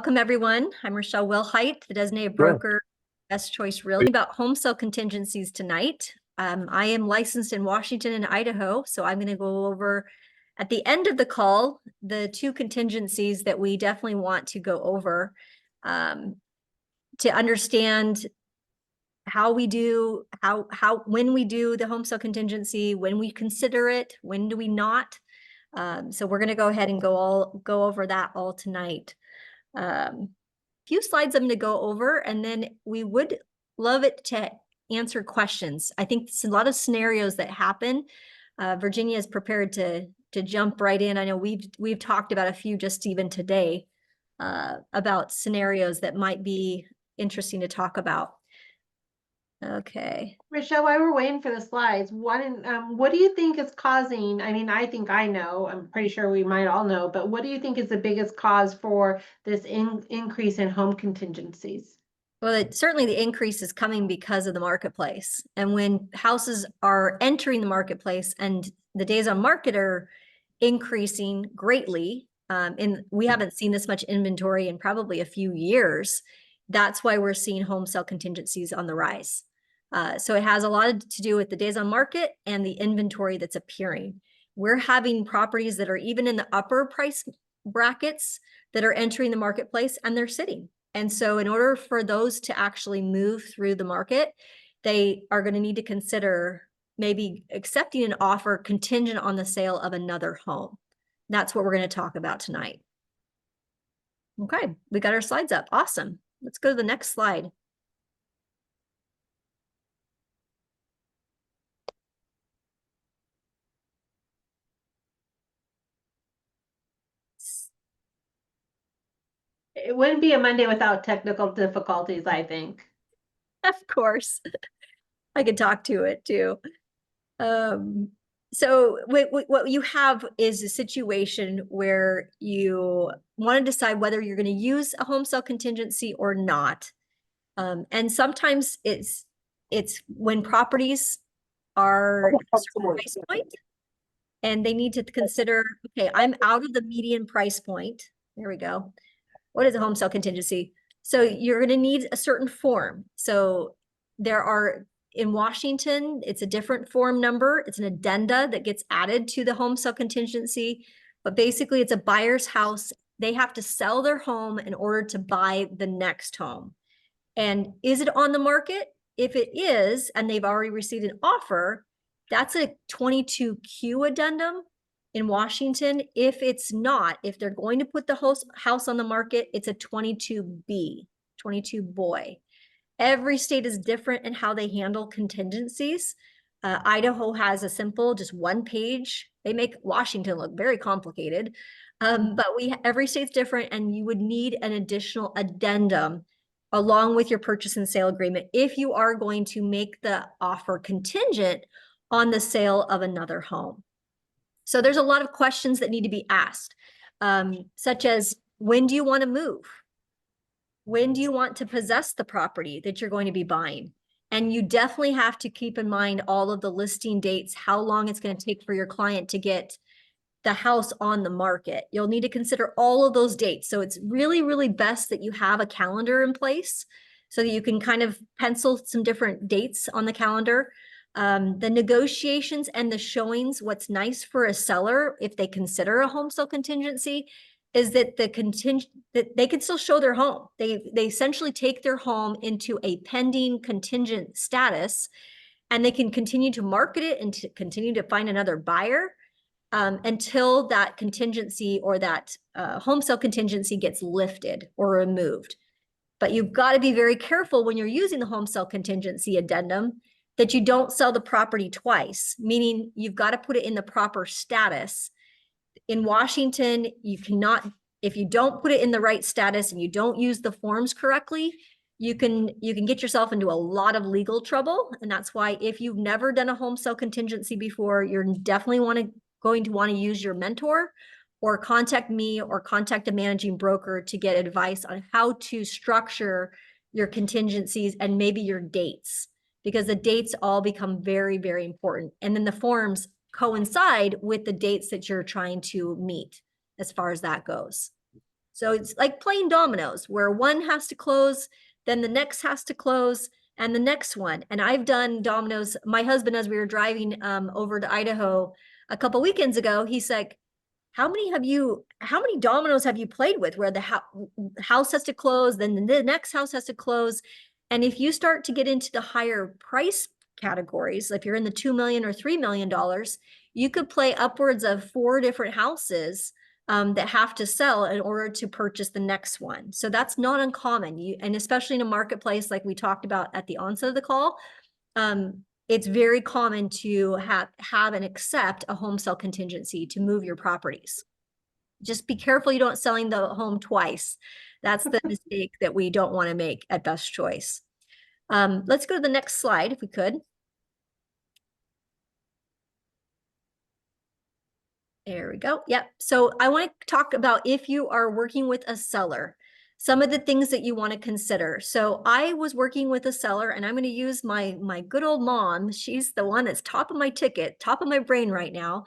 Welcome, everyone. I'm Rochelle Wilhite, the designated Sure. broker, Best Choice Realty. About home sale contingencies tonight. I am licensed in Washington and Idaho, so I'm going to go over at the end of the call the two contingencies that we definitely want to go over to understand how we do, when we do the home sale contingency, when we consider it, when do we not. So we're going to go ahead and go over that all tonight. Few slides I'm going to go over, and then we would love it to answer questions. I think there's a lot of scenarios that happen. Virginia is prepared to jump right in. I know we've talked about a few just even today about scenarios that might be interesting to talk about. Okay. Rochelle, while we're waiting for the slides, what do you think is causing, I mean, I think I know, I'm pretty sure we might all know, but what do you think is the biggest cause for this increase in home contingencies? Well, certainly the increase is coming because of the marketplace. And when houses are entering the marketplace and the days on market are increasing greatly, and we haven't seen this much inventory in probably a few years, that's why we're seeing home sale contingencies on the rise. So it has a lot to do with the days on market and the inventory that's appearing. We're having properties that are even in the upper price brackets that are entering the marketplace and they're sitting. And so in order for those to actually move through the market, they are going to need to consider maybe accepting an offer contingent on the sale of another home. That's what we're going to talk about tonight. Okay, we got our slides up. Awesome. Let's go to the next slide. It wouldn't be a Monday without technical difficulties, I think. Of course. I could talk to it too. So what you have is a situation where you want to decide whether you're going to use a home sale contingency or not. And sometimes it's when properties are a certain price point and they need to consider, okay, I'm out of the median price point. There we go. What is a home sale contingency? So you're going to need a certain form. So there are, in Washington, it's a different form number. It's an addenda that gets added to the home sale contingency. But basically, it's a buyer's house. They have to sell their home in order to buy the next home. And is it on the market? If it is, and they've already received an offer, that's a 22Q addendum in Washington. If it's not, if they're going to put the house on the market, it's a 22B, 22 boy. Every state is different in how they handle contingencies. Idaho has a simple, just one page. They make Washington look very complicated. But every state's different, and you would need an additional addendum along with your purchase and sale agreement if you are going to make the offer contingent on the sale of another home. So there's a lot of questions that need to be asked, such as, when do you want to move? When do you want to possess the property that you're going to be buying? And you definitely have to keep in mind all of the listing dates, how long it's going to take for your client to get the house on the market. You'll need to consider all of those dates. So it's really, really best that you have a calendar in place so that you can kind of pencil some different dates on the calendar. The negotiations and the showings, what's nice for a seller, if they consider a home sale contingency, is that that they can still show their home. They essentially take their home into a pending contingent status, and they can continue to market it and to continue to find another buyer until that contingency or that home sale contingency gets lifted or removed. But you've got to be very careful when you're using the home sale contingency addendum that you don't sell the property twice, meaning you've got to put it in the proper status. In Washington, you cannot, if you don't put it in the right status and you don't use the forms correctly, you can get yourself into a lot of legal trouble. And that's why if you've never done a home sale contingency before, you're definitely going to want to use your mentor or contact me or contact a managing broker to get advice on how to structure your contingencies and maybe your dates, because the dates all become very, very important. And then the forms coincide with the dates that you're trying to meet as far as that goes. So it's like playing dominoes where one has to close, then the next has to close, and the next one. And I've done dominoes. My husband, as we were driving over to Idaho a couple weekends ago, he's like, how many dominoes have you played with where the house has to close, then the next house has to close? And if you start to get into the higher price categories, if you're in the 2 million or $3 million, you could play upwards of 4 different houses that have to sell in order to purchase the next one. So that's not uncommon. And especially in a marketplace like we talked about at the onset of the call, it's very common to have and accept a home sale contingency to move your properties. Just be careful you don't selling the home twice. That's the mistake that we don't want to make at Best Choice. Let's go to the next slide if we could. There we go. Yep. So I want to talk about if you are working with a seller, some of the things that you want to consider. So I was working with a seller, and I'm going to use my good old mom. She's the one that's top of my ticket, top of my brain right now.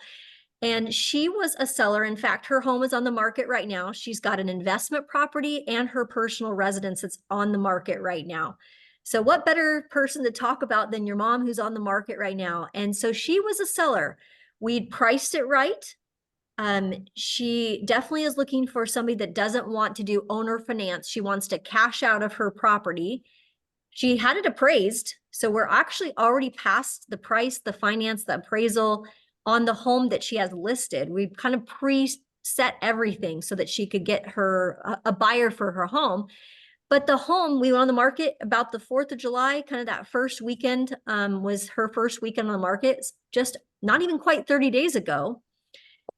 And she was a seller. In fact, her home is on the market right now. She's got an investment property and her personal residence that's on the market right now. So what better person to talk about than your mom who's on the market right now? And so she was a seller. We'd priced it right. She definitely is looking for somebody that doesn't want to do owner finance. She wants to cash out of her property. She had it appraised. So we're actually already past the price, the finance, the appraisal on the home that she has listed. We've kind of pre-set everything so that she could get her a buyer for her home. But the home, we went on the market about the 4th of July, kind of that first weekend was her first weekend on the market, just not even quite 30 days ago.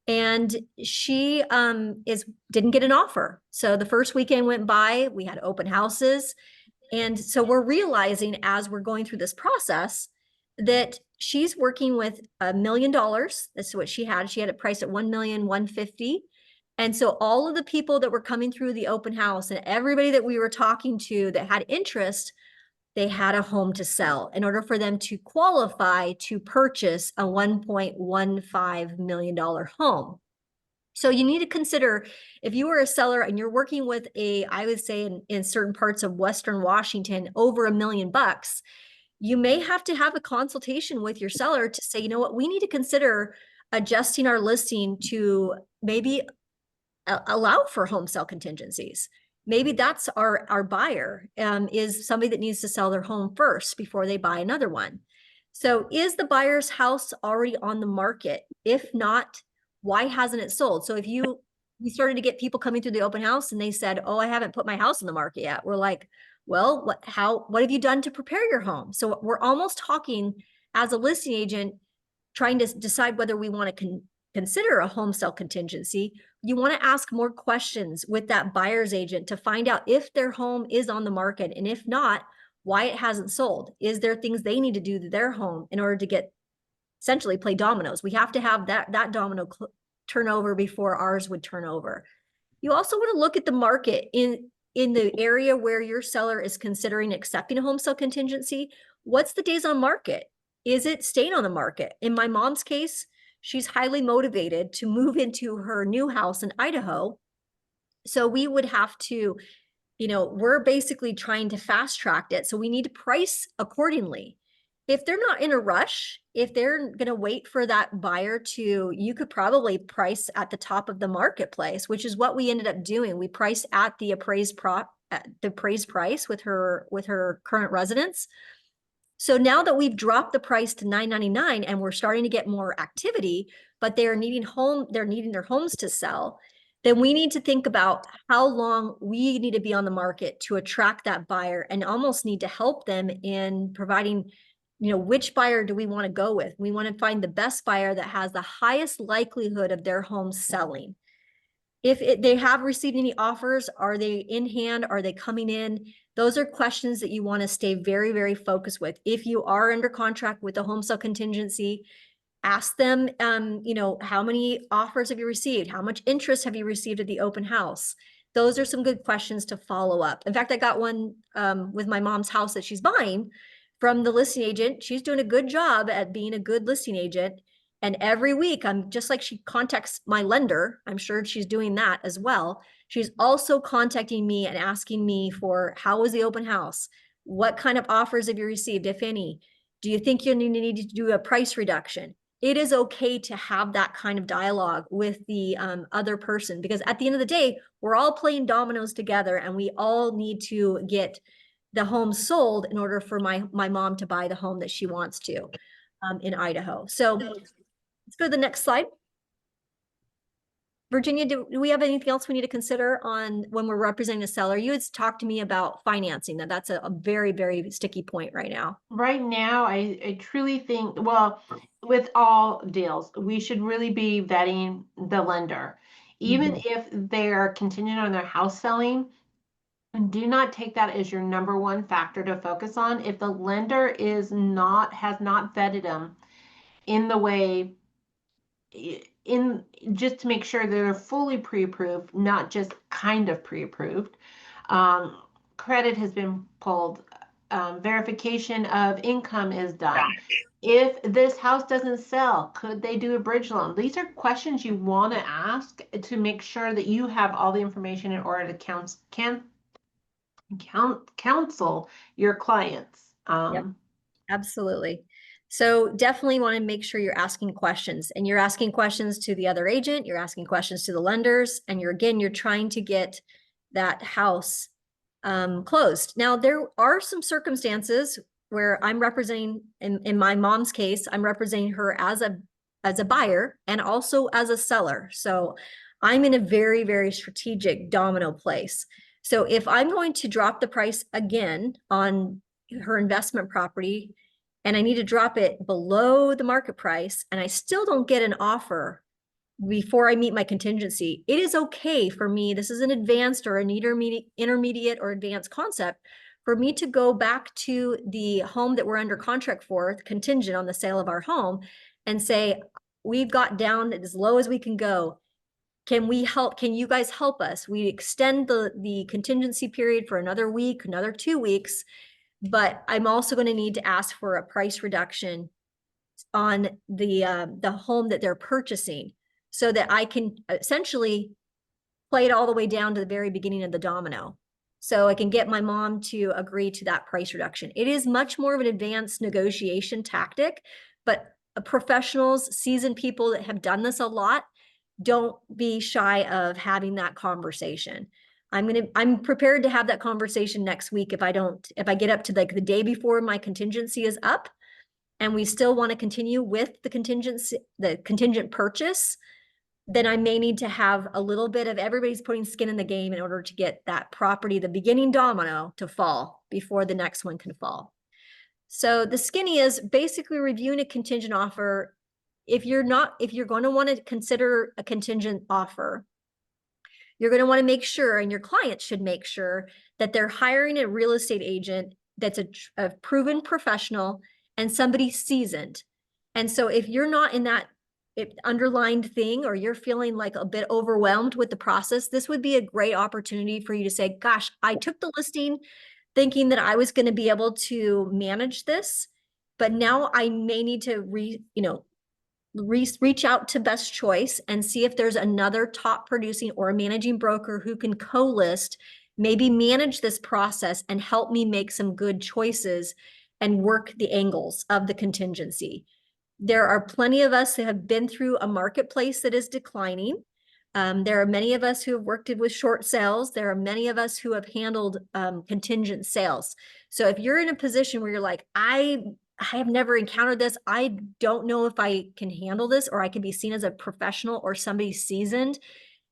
And she didn't get an offer. So the first weekend went by, we had open houses. And so we're realizing as we're going through this process that she's working with $1 million. That's what she had. She had it priced at 1,150,000. And so all of the people that were coming through the open house and everybody that we were talking to that had interest, they had a home to sell in order for them to qualify to purchase a $1.15 million home. So you need to consider if you are a seller and you're working with I would say in certain parts of Western Washington, over $1 million, you may have to have a consultation with your seller to say, you know what, we need to consider adjusting our listing to maybe allow for home sale contingencies. Maybe that's our buyer is somebody that needs to sell their home first before they buy another one. So is the buyer's house already on the market? If not, why hasn't it sold? So if we started to get people coming through the open house and they said, oh, I haven't put my house on the market yet. We're like, well, what have you done to prepare your home? So we're almost talking as a listing agent, trying to decide whether we want to consider a home sale contingency. You want to ask more questions with that buyer's agent to find out if their home is on the market. And if not, why it hasn't sold. Is there things they need to do to their home in order to get essentially play dominoes? We have to have that domino turn over before ours would turn over. You also want to look at the market in the area where your seller is considering accepting a home sale contingency. What's the days on market? Is it staying on the market? In my mom's case, she's highly motivated to move into her new house in Idaho. So we would have to, we're basically trying to fast track it. So we need to price accordingly. If they're not in a rush, if they're going to wait for that buyer you could probably price at the top of the marketplace, which is what we ended up doing. We priced at the appraised price with her current residence. So now that we've dropped the price to $999 and we're starting to get more activity, but they're needing their homes to sell, then we need to think about how long we need to be on the market to attract that buyer and almost need to help them in providing, which buyer do we want to go with? We want to find the best buyer that has the highest likelihood of their home selling. If they have received any offers, are they in hand? Are they coming in? Those are questions that you want to stay very, very focused with. If you are under contract with a home sale contingency, ask them, how many offers have you received? How much interest have you received at the open house? Those are some good questions to follow up. In fact, I got one with my mom's house that she's buying from the listing agent. She's doing a good job at being a good listing agent. And every week, I'm just like she contacts my lender. I'm sure she's doing that as well. She's also contacting me and asking me for how was the open house? What kind of offers have you received, if any? Do you think you need to do a price reduction? It is okay to have that kind of dialogue with the other person, because at the end of the day, we're all playing dominoes together and we all need to get the home sold in order for my mom to buy the home that she wants to in Idaho. So let's go to the next slide. Virginia, do we have anything else we need to consider on when we're representing a seller? You had talked to me about financing, that's a very, very sticky point right now. Right now, I truly think, well, with all deals, we should really be vetting the lender. Even if they're contingent on their house selling, do not take that as your number one factor to focus on. If the lender has not vetted them in the way, in just to make sure that they're fully pre-approved, not just kind of pre-approved. Credit has been pulled. Verification of income is done. If this house doesn't sell, could they do a bridge loan? These are questions you want to ask to make sure that you have all the information in order to counsel your clients. Yep. Absolutely. So definitely want to make sure you're asking questions, and you're asking questions to the other agent, you're asking questions to the lenders, and you're trying to get that house closed. Now, there are some circumstances where I'm representing, in my mom's case, I'm representing her as a buyer and also as a seller. So I'm in a very, very strategic domino place. So if I'm going to drop the price again on her investment property, and I need to drop it below the market price, and I still don't get an offer before I meet my contingency, it is okay for me. This is an advanced or an intermediate or advanced concept for me to go back to the home that we're under contract for, contingent on the sale of our home, and say, we've got down as low as we can go. Can we help? Can you guys help us? We extend the contingency period for another week, another 2 weeks, but I'm also going to need to ask for a price reduction on the home that they're purchasing, so that I can essentially play it all the way down to the very beginning of the domino. So I can get my mom to agree to that price reduction. It is much more of an advanced negotiation tactic, but professionals, seasoned people that have done this a lot, don't be shy of having that conversation. I'm prepared to have that conversation next week if I get up to like the day before my contingency is up and we still want to continue with the contingent purchase, then I may need to have a little bit of everybody's putting skin in the game in order to get that property, the beginning domino, to fall before the next one can fall. So the skinny is basically reviewing a contingent offer. If you're going to want to consider a contingent offer, you're going to want to make sure, and your client should make sure, that they're hiring a real estate agent that's a proven professional and somebody seasoned. And so if you're not in that underlined thing, or you're feeling like a bit overwhelmed with the process, this would be a great opportunity for you to say, gosh, I took the listing thinking that I was going to be able to manage this, but now I may need to reach out to Best Choice and see if there's another top producing or managing broker who can co-list, maybe manage this process and help me make some good choices and work the angles of the contingency. There are plenty of us who have been through a marketplace that is declining. There are many of us who have worked with short sales. There are many of us who have handled contingent sales. So if you're in a position where you're like, I have never encountered this, I don't know if I can handle this, or I can be seen as a professional or somebody seasoned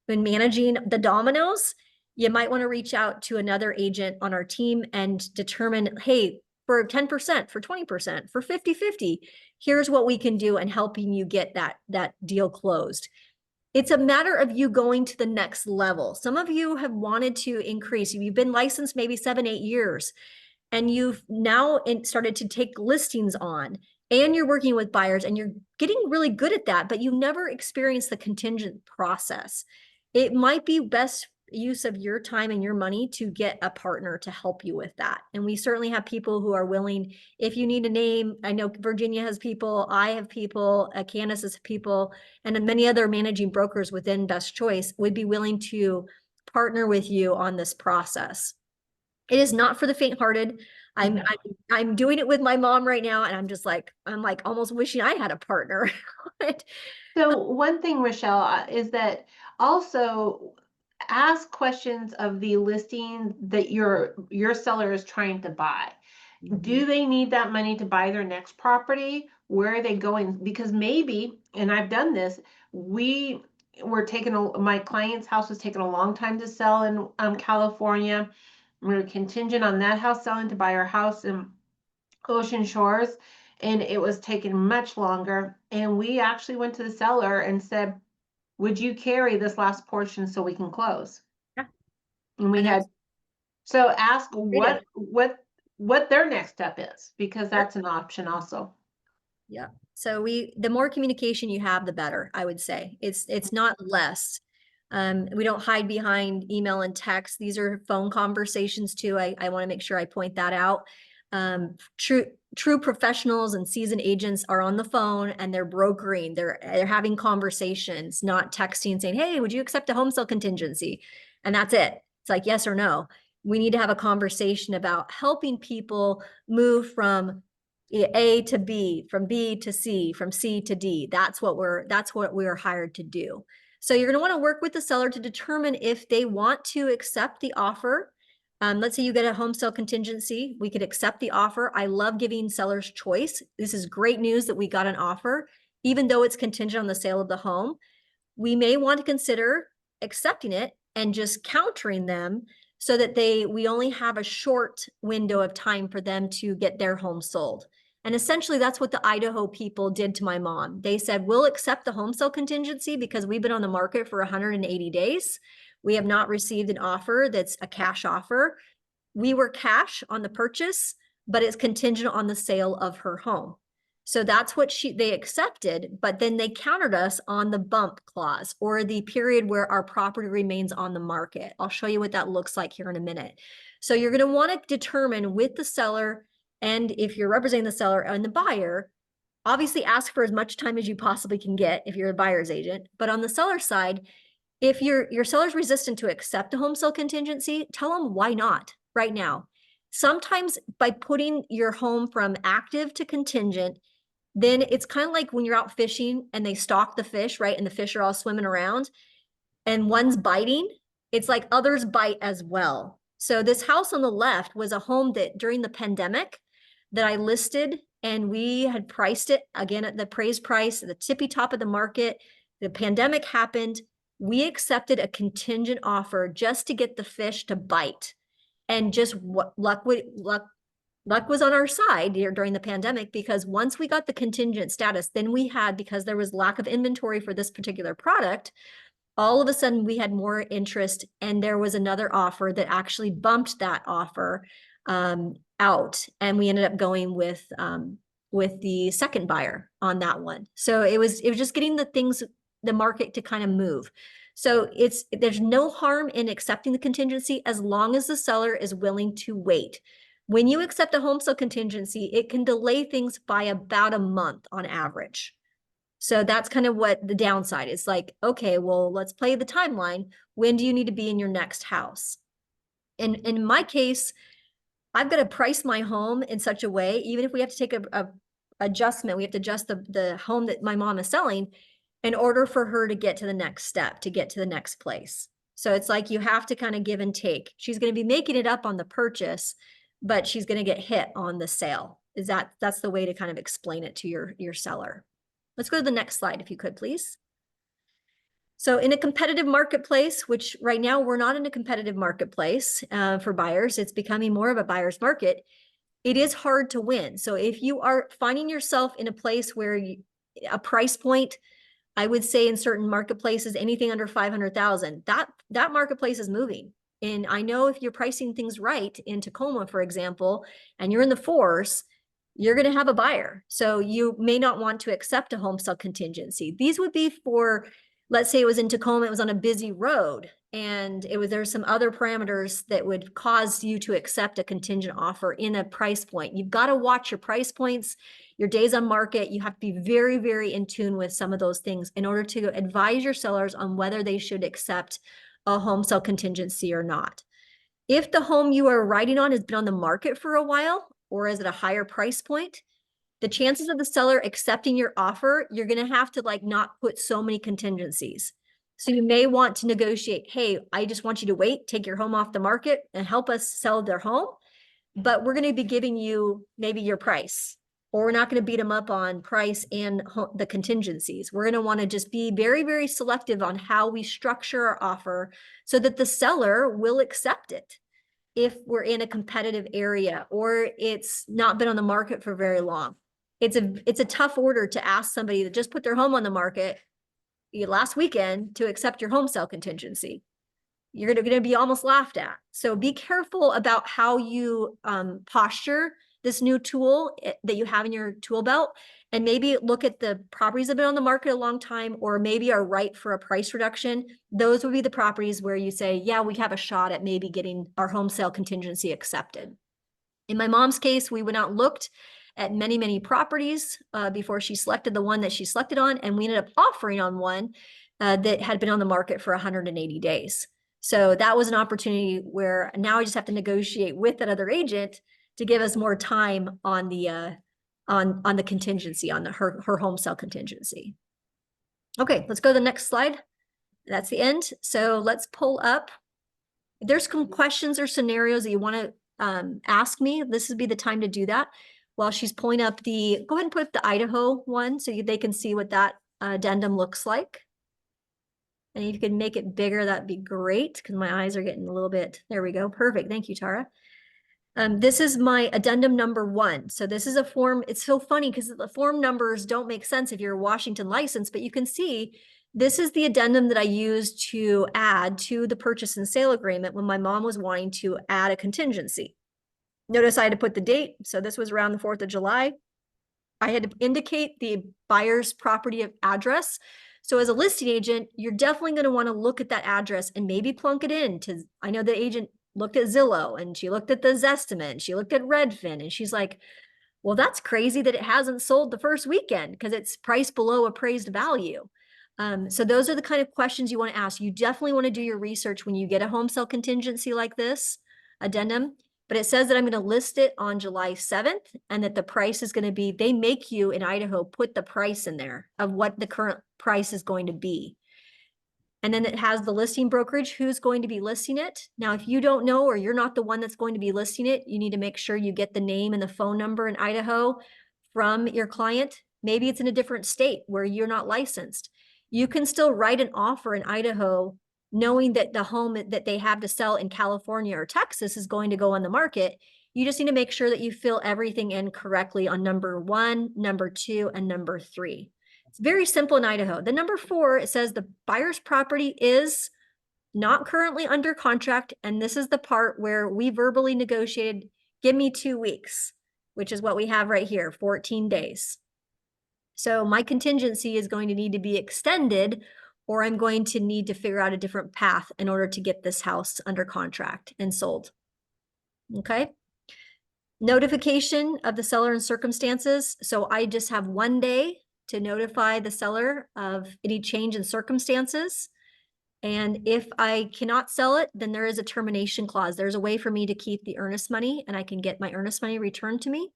in managing the dominoes, you might want to reach out to another agent on our team and determine, hey, for 10%, for 20%, for 50-50, here's what we can do and helping you get that deal closed. It's a matter of you going to the next level. Some of you have wanted to increase. You've been licensed maybe 7-8 years, and you've now started to take listings on, and you're working with buyers, and you're getting really good at that, but you've never experienced the contingent process. It might be best use of your time and your money to get a partner to help you with that. And we certainly have people who are willing, if you need a name, I know Virginia has people, I have people, Candace has people, and then many other managing brokers within Best Choice would be willing to partner with you on this process. It is not for the faint-hearted. I'm, Mhm. I'm doing it with my mom right now, and I'm like almost wishing I had a partner. So one thing, Rochelle, is that also ask questions of the listing that your seller is trying to buy. Do they need that money to buy their next property? Where are they going? Because maybe, and I've done this, we were taking my client's house was taking a long time to sell in California. We were contingent on that house selling to buy our house in Ocean Shores, and it was taking much longer. And we actually went to the seller and said, would you carry this last portion so we can close? Yeah, And we and had, that's so ask creative. what their next step is, because Sure. that's an option also. Yeah. So the more communication you have, the better, I would say. It's not less. We don't hide behind email and text. These are phone conversations too. I want to make sure I point that out. True professionals and seasoned agents are on the phone and they're brokering. They're having conversations, not texting saying, "Hey, would you accept a home sale contingency?" And that's it. It's like yes or no. We need to have a conversation about helping people move from A to B, from B to C, from C to D. That's what we're hired to do. So you're going to want to work with the seller to determine if they want to accept the offer. Let's say you get a home sale contingency. We could accept the offer. I love giving sellers choice. This is great news that we got an offer, even though it's contingent on the sale of the home. We may want to consider accepting it and just countering them so that we only have a short window of time for them to get their home sold. And essentially that's what the Idaho people did to my mom. They said, we'll accept the home sale contingency because we've been on the market for 180 days. We have not received an offer that's a cash offer. We were cash on the purchase, but it's contingent on the sale of her home. So that's what they accepted, but then they countered us on the bump clause or the period where our property remains on the market. I'll show you what that looks like here in a minute. So you're going to want to determine with the seller, and if you're representing the seller and the buyer, obviously ask for as much time as you possibly can get if you're a buyer's agent. But on the seller side, if your seller's resistant to accept a home sale contingency, tell them why not right now. Sometimes by putting your home from active to contingent, then it's kind of like when you're out fishing and they stalk the fish, right? And the fish are all swimming around and one's biting. It's like others bite as well. So this house on the left was a home that during the pandemic that I listed, and we had priced it again at the appraised price at the tippy top of the market. The pandemic happened. We accepted a contingent offer just to get the fish to bite. And just what luck was on our side here during the pandemic, because once we got the contingent status, then we had, because there was lack of inventory for this particular product, all of a sudden we had more interest, and there was another offer that actually bumped that offer out, and we ended up going with the second buyer on that one. So it was just getting the market to kind of move. So there's no harm in accepting the contingency as long as the seller is willing to wait. When you accept a home sale contingency, it can delay things by about a month on average. So that's kind of what the downside is. Like, okay, well, let's play the timeline. When do you need to be in your next house? And in my case, I've got to price my home in such a way, even if we have to take a adjustment, we have to adjust the home that my mom is selling in order for her to get to the next step, to get to the next place. So it's like you have to kind of give and take. She's going to be making it up on the purchase, but she's going to get hit on the sale. That's the way to kind of explain it to your seller. Let's go to the next slide, if you could, please. So in a competitive marketplace, which right now we're not in a competitive marketplace for buyers, it's becoming more of a buyer's market. It is hard to win. So if you are finding yourself in a place where a price point, I would say in certain marketplaces, anything under 500,000, that marketplace is moving. And I know if you're pricing things right in Tacoma, for example, and you're in the fours, you're going to have a buyer. So you may not want to accept a home sale contingency. These would be for let's say it was in Tacoma, it was on a busy road, and there's some other parameters that would cause you to accept a contingent offer in a price point. You've got to watch your price points, your days on market. You have to be very, very in tune with some of those things in order to advise your sellers on whether they should accept a home sale contingency or not. If the home you are writing on has been on the market for a while or is at a higher price point, the chances of the seller accepting your offer, you're going to have to like not put so many contingencies. So you may want to negotiate, hey, I just want you to wait, take your home off the market and help us sell their home. But we're going to be giving you maybe your price, or we're not going to beat them up on price and the contingencies. We're going to want to just be very, very selective on how we structure our offer so that the seller will accept it if we're in a competitive area or it's not been on the market for very long. It's a tough order to ask somebody that just put their home on the market last weekend to accept your home sale contingency. You're going to be almost laughed at. So be careful about how you posture this new tool that you have in your tool belt, and maybe look at the properties that have been on the market a long time or maybe are ripe for a price reduction. Those would be the properties where you say, yeah, we have a shot at maybe getting our home sale contingency accepted. In my mom's case, we went out and looked at many, many properties before she selected the one that she selected on, and we ended up offering on one that had been on the market for 180 days. So that was an opportunity where now I just have to negotiate with that other agent to give us more time on the contingency, on her home sale contingency. Okay, let's go to the next slide. That's the end. So let's pull up. If there's some questions or scenarios that you want to ask me, this would be the time to do that. While she's pulling up go ahead and put up the Idaho one so they can see what that addendum looks like. And if you could make it bigger, that'd be great, because my eyes are getting a little bit, there we go. Perfect. Thank you, Tara. This is my addendum number 1. So this is a form. It's so funny because the form numbers don't make sense if you're a Washington license, but you can see this is the addendum that I used to add to the purchase and sale agreement when my mom was wanting to add a contingency. Notice I had to put the date. So this was around the 4th of July. I had to indicate the buyer's property address. So as a listing agent, you're definitely going to want to look at that address and maybe plunk it in to, I know the agent looked at Zillow and she looked at the Zestimate and she looked at Redfin and she's like, well, that's crazy that it hasn't sold the first weekend because it's priced below appraised value. So those are the kind of questions you want to ask. You definitely want to do your research when you get a home sale contingency like this addendum. But it says that I'm going to list it on July 7th and that the price is going to be, they make you in Idaho put the price in there of what the current price is going to be. And then it has the listing brokerage, who's going to be listing it. Now, if you don't know, or you're not the one that's going to be listing it, you need to make sure you get the name and the phone number in Idaho from your client. Maybe it's in a different state where you're not licensed. You can still write an offer in Idaho knowing that the home that they have to sell in California or Texas is going to go on the market. You just need to make sure that you fill everything in correctly on number 1, number 2, and number 3. It's very simple in Idaho. The number 4, it says the buyer's property is not currently under contract. And this is the part where we verbally negotiated, give me 2 weeks, which is what we have right here, 14 days. So my contingency is going to need to be extended, or I'm going to need to figure out a different path in order to get this house under contract and sold. Okay. Notification of the seller and circumstances. So I just have 1 day to notify the seller of any change in circumstances. And if I cannot sell it, then there is a termination clause. There's a way for me to keep the earnest money and I can get my earnest money returned to me.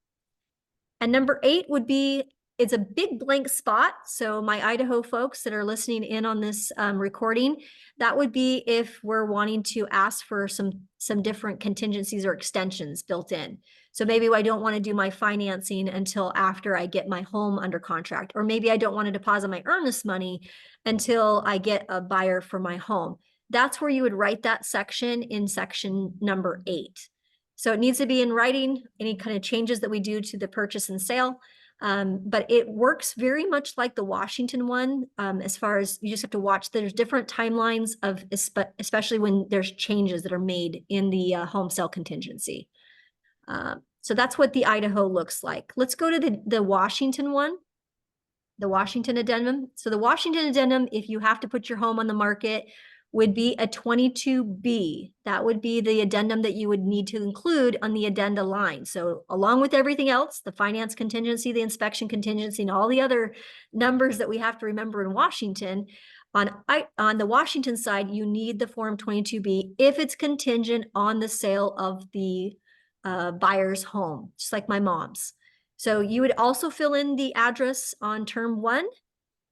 And number 8 would be, it's a big blank spot. So my Idaho folks that are listening in on this recording, that would be if we're wanting to ask for some different contingencies or extensions built in. So maybe I don't want to do my financing until after I get my home under contract, or maybe I don't want to deposit my earnest money until I get a buyer for my home. That's where you would write that section in section number 8. So it needs to be in writing, any kind of changes that we do to the purchase and sale. But it works very much like the Washington one, as far as you just have to watch. There's different timelines of, especially when there's changes that are made in the home sale contingency. So that's what the Idaho looks like. Let's go to the Washington one. The Washington addendum. So the Washington addendum, if you have to put your home on the market, would be a 22B. That would be the addendum that you would need to include on the addenda line. So along with everything else, the finance contingency, the inspection contingency, and all the other numbers that we have to remember in Washington, on the Washington side, you need the Form 22B if it's contingent on the sale of the buyer's home, just like my mom's. So you would also fill in the address on term 1.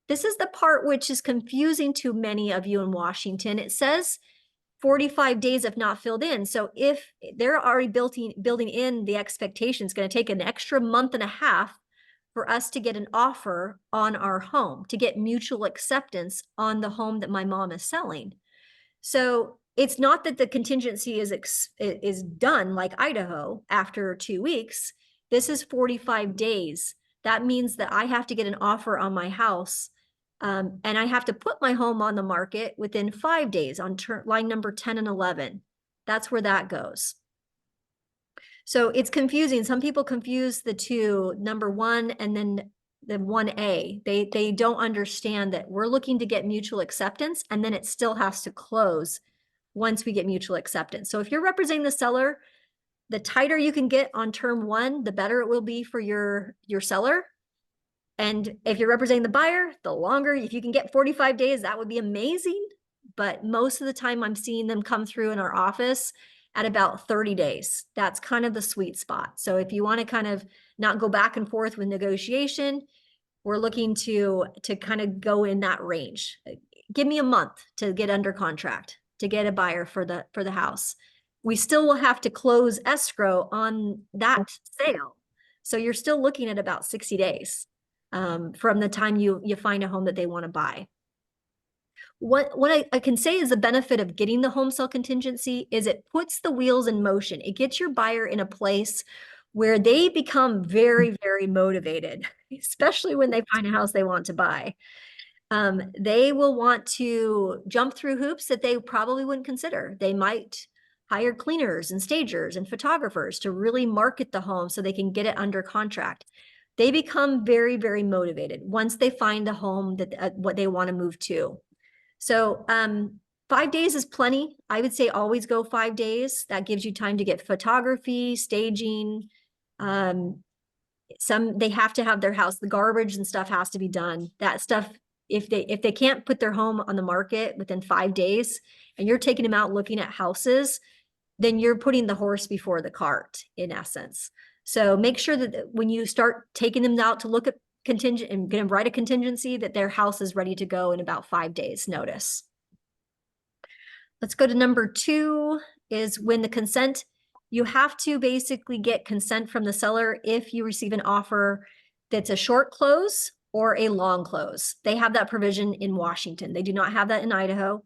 This is the part which is confusing to many of you in Washington. It says 45 days if not filled in. So if they're already building in the expectation, it's going to take an extra month and a half for us to get an offer on our home, to get mutual acceptance on the home that my mom is selling. So it's not that the contingency is done like Idaho after 2 weeks. This is 45 days. That means that I have to get an offer on my house, and I have to put my home on the market within 5 days on line number 10 and 11. That's where that goes. So it's confusing. Some people confuse the two, number 1 and then the 1A. They don't understand that we're looking to get mutual acceptance, and then it still has to close once we get mutual acceptance. So if you're representing the seller, the tighter you can get on term 1, the better it will be for your seller. And if you're representing the buyer, the longer, if you can get 45 days, that would be amazing. But most of the time I'm seeing them come through in our office at about 30 days. That's kind of the sweet spot. So if you want to kind of not go back and forth with negotiation, we're looking to kind of go in that range. Give me a month to get under contract, to get a buyer for the house. We still will have to close escrow on that sale. So you're still looking at about 60 days from the time you find a home that they want to buy. What I can say is the benefit of getting the home sale contingency is it puts the wheels in motion. It gets your buyer in a place where they become very, very motivated, especially when they find a house they want to buy. They will want to jump through hoops that they probably wouldn't consider. They might hire cleaners and stagers and photographers to really market the home so they can get it under contract. They become very, very motivated once they find the home that what they want to move to. So 5 days is plenty. I would say always go 5 days. That gives you time to get photography, staging. They have to have their house, the garbage and stuff has to be done. That stuff, if they can't put their home on the market within 5 days and you're taking them out looking at houses, then you're putting the horse before the cart in essence. So make sure that when you start taking them out to look at contingent and going to write a contingency, that their house is ready to go in about 5 days notice. Let's go to number 2 is when the consent, you have to basically get consent from the seller if you receive an offer that's a short close or a long close. They have that provision in Washington. They do not have that in Idaho.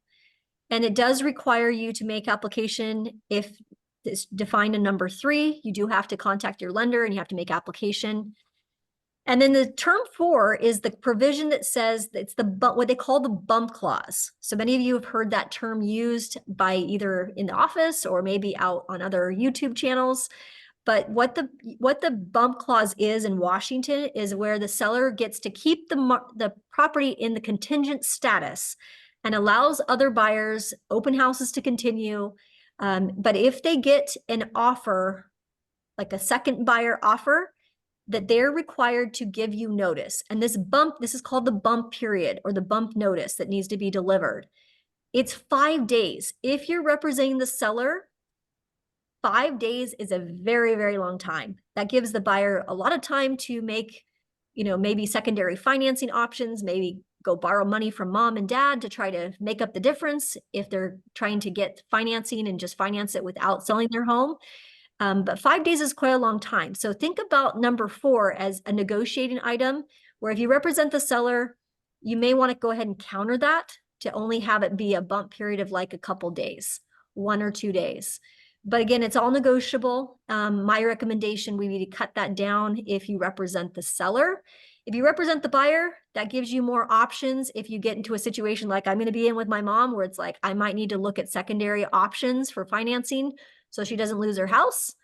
And it does require you to make application if it's defined in number 3. You do have to contact your lender and you have to make application. And then the term 4 is the provision that says it's what they call the bump clause. So many of you have heard that term used by either in the office or maybe out on other YouTube channels. But what the bump clause is in Washington is where the seller gets to keep the property in the contingent status and allows other buyers, open houses to continue. But if they get an offer, like a second buyer offer, that they're required to give you notice. And this is called the bump period or the bump notice that needs to be delivered. It's 5 days. If you're representing the seller, 5 days is a very, very long time. That gives the buyer a lot of time to make, maybe secondary financing options, maybe go borrow money from mom and dad to try to make up the difference if they're trying to get financing and just finance it without selling their home. But 5 days is quite a long time. So think about number 4 as a negotiating item, where if you represent the seller, you may want to go ahead and counter that to only have it be a bump period of like a couple days, 1 or 2 days. But again, it's all negotiable. My recommendation would be to cut that down if you represent the seller. If you represent the buyer, that gives you more options if you get into a situation like I'm going to be in with my mom, where it's like I might need to look at secondary options for financing so she doesn't lose her house,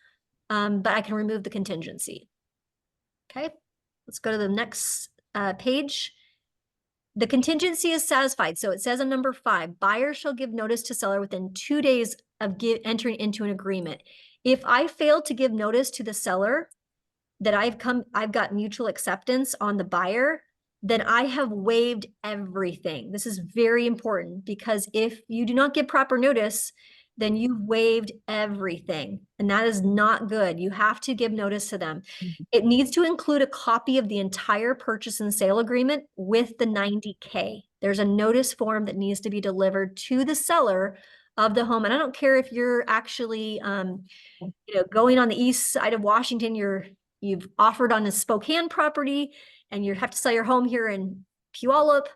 but I can remove the contingency. Okay, let's go to the next page, the contingency is satisfied. So it says on number 5, buyer shall give notice to seller within 2 days of entering into an agreement. If I fail to give notice to the seller that I've got mutual acceptance on the buyer, then I have waived everything. This is very important because if you do not give proper notice, then you've waived everything. And that is not good. You have to give notice to them. It needs to include a copy of the entire purchase and sale agreement with the 90K. There's a notice form that needs to be delivered to the seller of the home. And I don't care if you're actually going on the east side of Washington, you've offered on a Spokane property and you have to sell your home here in Puyallup.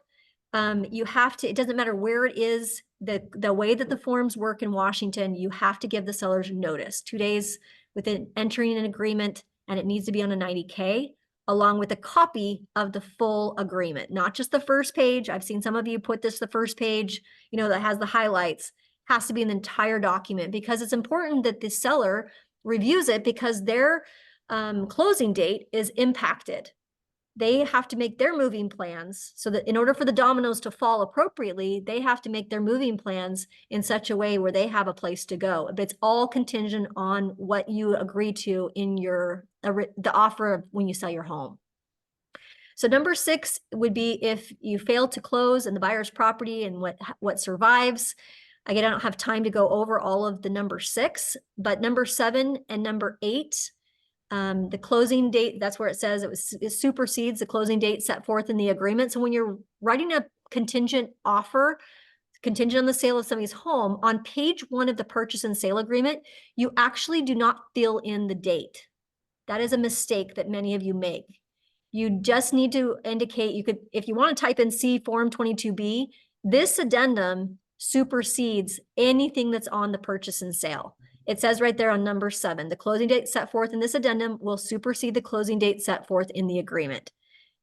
You have to, it doesn't matter where it is, the way that the forms work in Washington, you have to give the sellers notice 2 days within entering an agreement, and it needs to be on a 90K along with a copy of the full agreement, not just the first page. I've seen some of you put the first page, that has the highlights, has to be an entire document because it's important that the seller reviews it because their closing date is impacted. They have to make their moving plans so that in order for the dominoes to fall appropriately, they have to make their moving plans in such a way where they have a place to go. But it's all contingent on what you agree to in the offer of when you sell your home. So number 6 would be if you fail to close in the buyer's property and what survives. Again, I don't have time to go over all of the number 6, but number 7 and number 8, the closing date, that's where it says it supersedes the closing date set forth in the agreement. So when you're writing a contingent offer, contingent on the sale of somebody's home, on page 1 of the purchase and sale agreement, you actually do not fill in the date. That is a mistake that many of you make. You just need to indicate, if you want to type in C Form 22B, this addendum supersedes anything that's on the purchase and sale. It says right there on number 7, the closing date set forth in this addendum will supersede the closing date set forth in the agreement.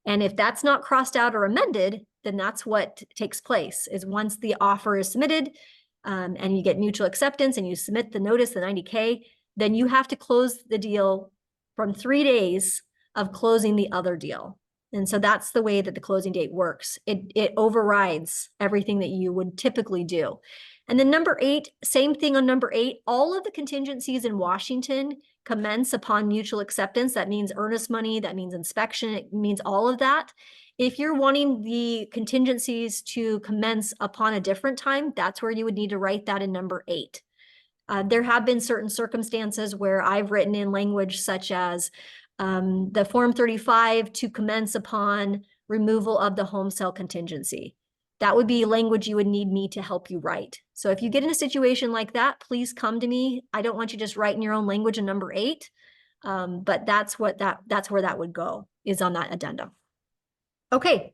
And if that's not crossed out or amended, then that's what takes place is once the offer is submitted and you get mutual acceptance and you submit the notice, the 90K, then you have to close the deal from 3 days of closing the other deal. And so that's the way that the closing date works. It overrides everything that you would typically do. And then number 8, same thing on number 8, all of the contingencies in Washington commence upon mutual acceptance. That means earnest money, that means inspection, it means all of that. If you're wanting the contingencies to commence upon a different time, that's where you would need to write that in number 8. There have been certain circumstances where I've written in language such as the Form 35 to commence upon removal of the home sale contingency. That would be language you would need me to help you write. So if you get in a situation like that, please come to me. I don't want you just writing your own language in number 8, but that's where that would go, is on that addendum. Okay,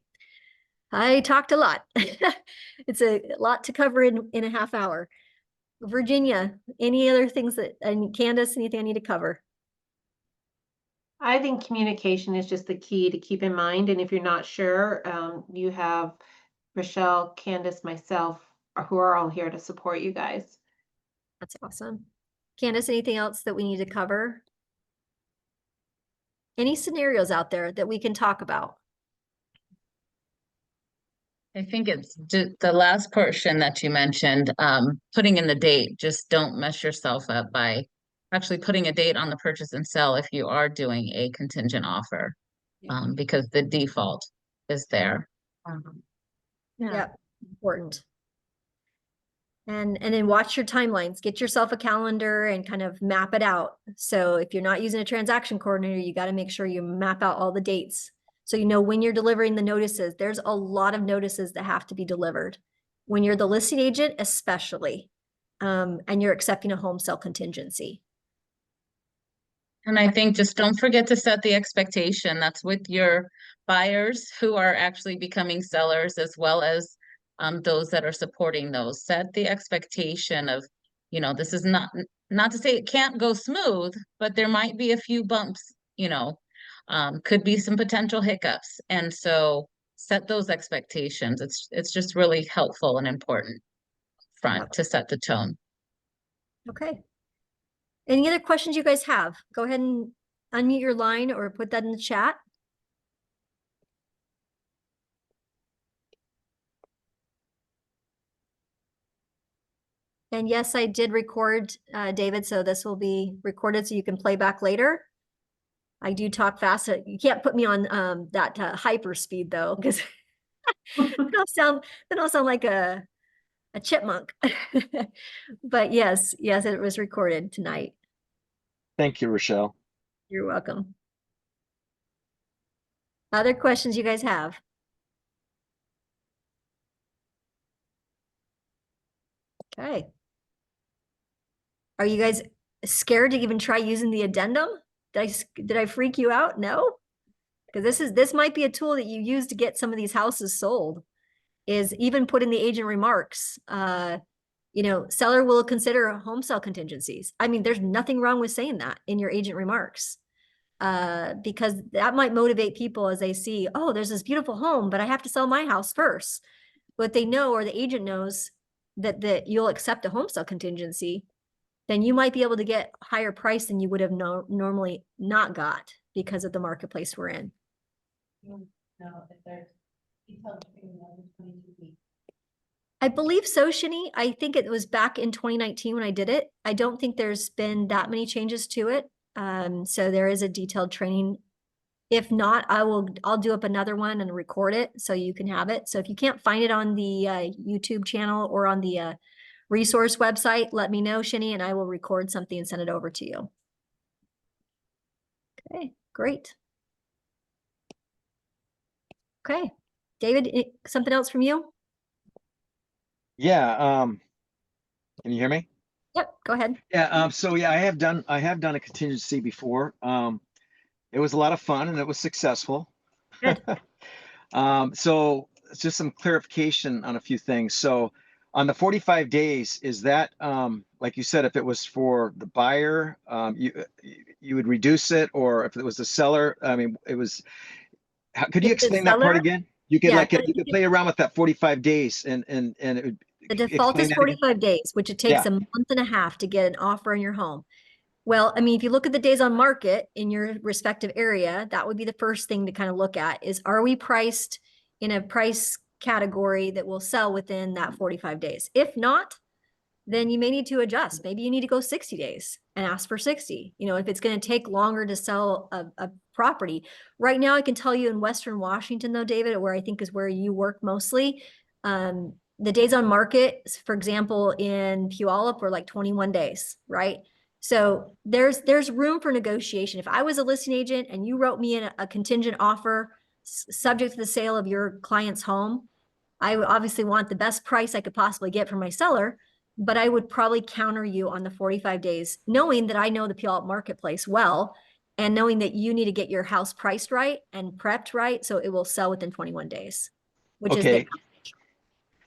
I talked a lot. It's a lot to cover in a half hour. Virginia, any other things and Candace, anything I need to cover? I think communication is just the key to keep in mind. And if you're not sure, you have Michelle, Candace, myself, who are all here to support you guys. That's awesome. Candace, anything else that we need to cover? Any scenarios out there that we can talk about? I think it's the last portion that you mentioned, putting in the date. Just don't mess yourself up by actually putting a date on the purchase and sell if you are doing a contingent offer, because the default is there. Yeah, important. And then watch your timelines. Get yourself a calendar and kind of map it out. So if you're not using a transaction coordinator, you got to make sure you map out all the dates. So you know when you're delivering the notices. There's a lot of notices that have to be delivered. When you're the listing agent, especially, and you're accepting a home sale contingency. And I think just don't forget to set the expectation. That's with your buyers who are actually becoming sellers, as well as those that are supporting those. Set the expectation of, this is not to say it can't go smooth, but there might be a few bumps, could be some potential hiccups. And so set those expectations. It's just really helpful and important to set the tone. Okay. Any other questions you guys have? Go ahead and unmute your line or put that in the chat. And yes, I did record, David, so this will be recorded so you can play back later. I do talk fast. You can't put me on that hyper speed though, because then I'll sound like a chipmunk. But yes, it was recorded tonight. Thank you, Rochelle. You're welcome. Other questions you guys have? Okay. Are you guys scared to even try using the addendum? Did I freak you out? No? Because this might be a tool that you use to get some of these houses sold, is even put in the agent remarks. Seller will consider home sale contingencies. I mean, there's nothing wrong with saying that in your agent remarks. Because that might motivate people as they see, oh, there's this beautiful home, but I have to sell my house first. But they know, or the agent knows that you'll accept a home sale contingency, then you might be able to get higher price than you would have normally not got because of the marketplace we're in. I believe so, Shani. I think it was back in 2019 when I did it. I don't think there's been that many changes to it. So there is a detailed training. If not, I'll do up another one and record it so you can have it. So if you can't find it on the YouTube channel or on the resource website, let me know, Shani, and I will record something and send it over to you. Okay, great. Okay, David, something else from you? Yeah. Can you hear me? Yep, go ahead. Yeah. So yeah, I have done a contingency before. It was a lot of fun and it was successful. Good. So it's just some clarification on a few things. So on the 45 days, is that, like you said, if it was for the buyer, you would reduce it, or if it was the seller, I mean, could you If the explain that part seller- again? You could Yeah, you could play around with that 45 days and it would the default is explain that again? 45 days, which it takes Yeah. a month and a half to get an offer on your home. Well, I mean, if you look at the days on market in your respective area, that would be the first thing to kind of look at is, are we priced in a price category that will sell within that 45 days? If not, then you may need to adjust. Maybe you need to go 60 days and ask for 60. If it's going to take longer to sell a property. Right now, I can tell you in Western Washington, though, David, where I think is where you work mostly, the days on market, for example, in Puyallup were like 21 days, right? So there's room for negotiation. If I was a listing agent and you wrote me a contingent offer subject to the sale of your client's home, I would obviously want the best price I could possibly get from my seller, but I would probably counter you on the 45 days, knowing that I know the Puyallup marketplace well, and knowing that you need to get your house priced right and prepped right so it will sell within 21 days, which is Okay.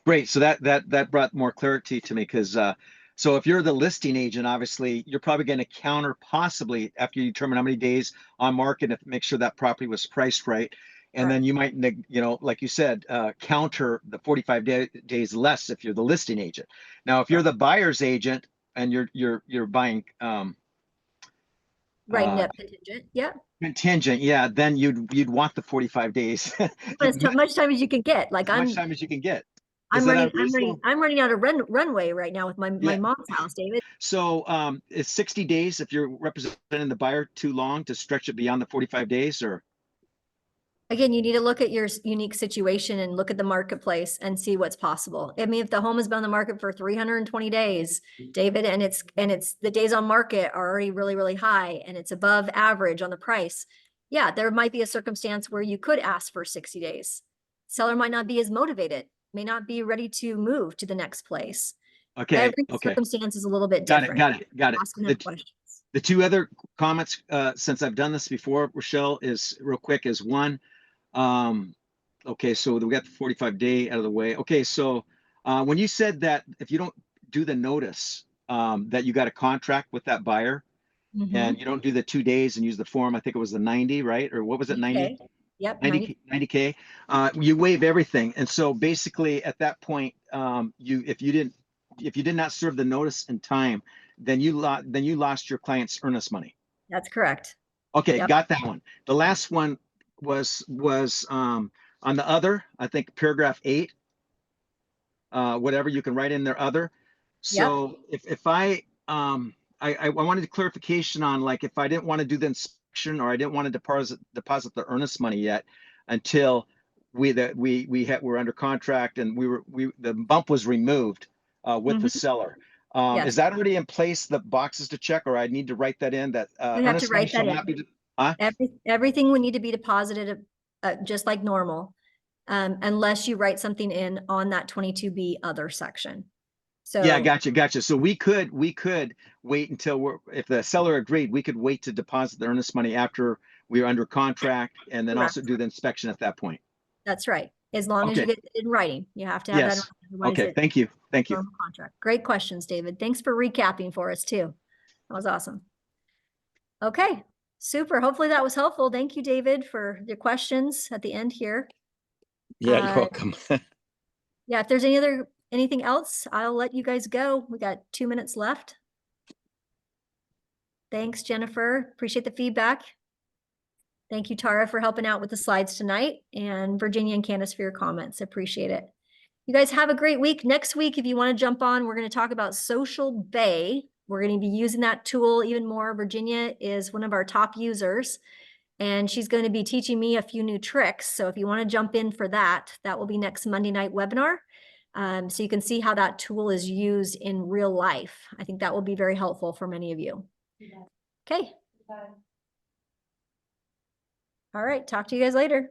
Great. So that brought more clarity to me, because so if you're the listing agent, obviously you're probably going to counter, possibly after you determine how many days on market, to make sure that property was priced right. And then you might, like you said, counter the 45 days less if you're the listing agent. Now, if you're the buyer's agent and you're buying right up contingent. Yeah. contingent, yeah, then you'd want the 45 days. As much time as you can get. Like as much time as you can get. Is I'm that running unreasonable? I'm running out of runway right now with my mom's house, David. So it's 60 days if you're representing the buyer too long to stretch it beyond the 45 days, or? Again, you need to look at your unique situation and look at the marketplace and see what's possible. I mean, if the home has been on the market for 320 days, David, and it's the days on market are already really, really high and it's above average on the price. Yeah, there might be a circumstance where you could ask for 60 days. Seller might not be as motivated, may not be ready to move to the next place. Okay. Every Okay. circumstance is a little bit Got different. it. Asking them questions. The two other comments, since I've done this before, Rochelle, is real quick, is one, okay, so we got the 45-day out of the way. Okay, so when you said that if you don't do the notice, that you got a contract with that buyer, and you don't do the 2 days and use the form, I think it was the 90, right? Or what was it, 90? Okay. Yep. 90K. You waive everything. And so basically at that point, if you did not serve the notice in time, then you lost your client's earnest money. That's correct. Okay, Yep. got that one. The last one was on the other, I think paragraph 8, whatever you can write in there, other. So if I wanted clarification on, like, if I didn't want to do the inspection, or I didn't want to deposit the earnest money yet until we're under contract and the bump was removed with the seller. Yes. Is that already in place, the boxes to check, or I need to write that in, that You have to earnest money write that shall in. not be Everything would need to be deposited just like normal, unless you write something in on that 22B other section. So Yeah, gotcha. So we could wait until if the seller agreed, we could wait to deposit the earnest money after we are under contract, and then also Correct. do the inspection at that point. That's right. As long as you Okay. get it in writing, you have to have that. Yes. Otherwise Okay. it's Thank you. normal contract. Great questions, David. Thanks for recapping for us too. That was awesome. Okay, super. Hopefully that was helpful. Thank you, David, for your questions at the end here. Yeah, you're welcome. Yeah, if there's anything else, I'll let you guys go. We got 2 minutes left. Thanks, Jennifer. Appreciate the feedback. Thank you, Tara, for helping out with the slides tonight, and Virginia and Candace for your comments. Appreciate it. You guys have a great week. Next week, if you want to jump on, we're going to talk about Social Bay. We're going to be using that tool even more. Virginia is one of our top users, and she's going to be teaching me a few new tricks. So if you want to jump in for that, that will be next Monday night webinar. So you can see how that tool is used in real life. I think that will be very helpful for many of you. Okay. All right. Talk to you guys later.